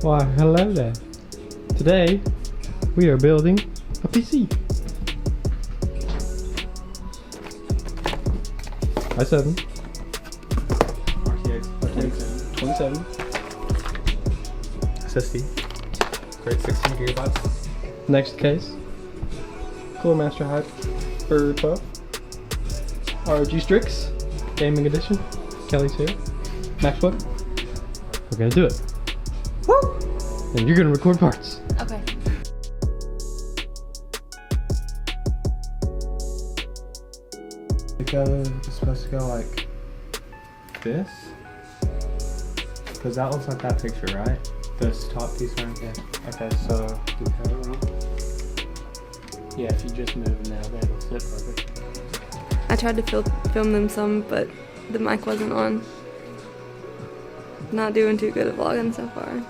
Why, hello there. Today, we are building a PC. i7. RTX 27. SSD. Great 16 gigabytes. Next case. Cooler Master Hype for 12. ROG Strix Gaming Edition. Kelly's here. MacBook. We're gonna do it. Woo! And you're gonna record parts. Okay. It's supposed to go like this? Because that looks like that picture, right? This top piece right there. Okay, so do we have it wrong? Yeah, if you just move it now, then it'll sit perfect. I tried to film them some, but the mic wasn't on. Not doing too good at vlogging so far.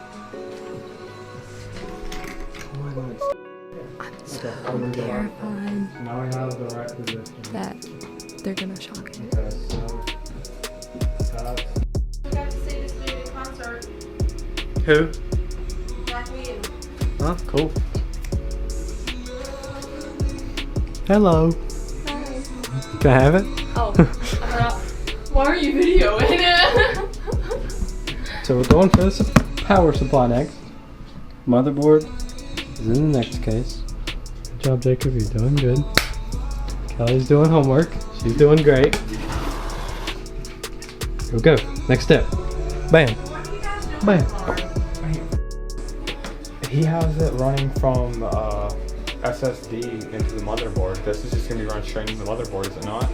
I'm so terrified Now we have the right position. that they're gonna shock it. Okay, so that's... We got to see this dude at concert. Who? Black Widow. Huh? Cool. Hello. Hi. Can I have it? Oh, I forgot. Why are you videoing it? So we're going for the power supply next. Motherboard is in the next case. Good job, Jacob. You're doing good. Kelly's doing homework. She's doing great. Here we go. Next step. Bam. Bam. He has it running from SSD into the motherboard. This is just going to be run straight into the motherboard, is it not?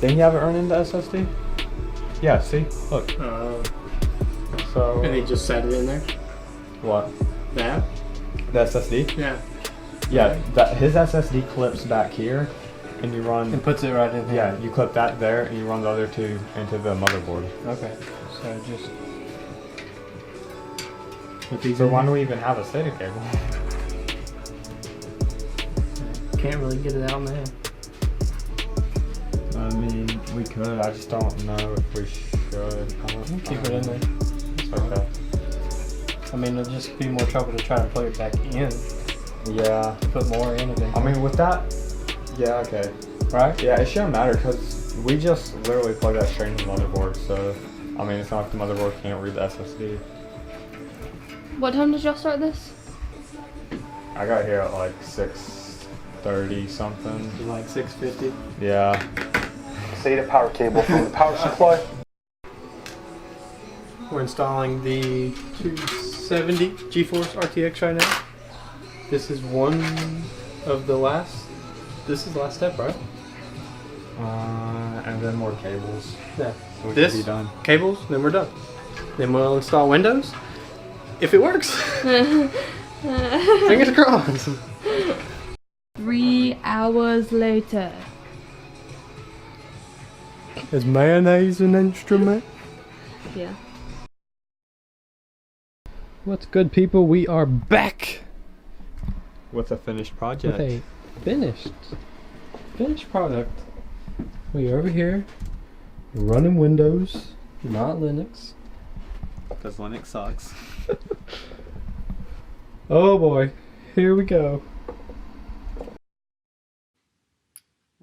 Didn't you have it run into SSD? Yeah, see? Look. So... And he just set it in there? What? That? The SSD? Yeah. Yeah, his SSD clips back here, and you run... And puts it right in here? Yeah, you clip that there, and you run the other two into the motherboard. Okay. So just... Put these So in why here. don't we even have a SATA cable? Can't really get it out now. I mean, we could. I just don't know if we should. Keep it in there. Okay. I mean, it'll just be more trouble to try to plug it back in. Yeah. Put more in eventually. I mean, with that, yeah, okay. right? Yeah, it shouldn't matter because we just literally plug that straight into the motherboard. So, I mean, it's not like the motherboard can't read the SSD. What time did y'all start this? I got here at like 6:30 something. Like 650. Yeah. SATA power cable from the power supply. We're installing the 270 GeForce RTX right now. This is one of the last. This is the last step, right? And then more cables. Yeah. We This should be done. cables, then we're done. Then we'll install Windows. If it works. Fingers crossed. 3 hours later. Is mayonnaise an instrument? Yeah. What's good, people? We are back With a finished project. with a finished product. We are over here running Windows, not Linux. Because Linux sucks. Oh boy, here we go.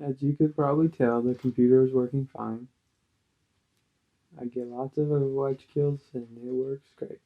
As you could probably tell, the computer is working fine. I get lots of Overwatch kills and it works great.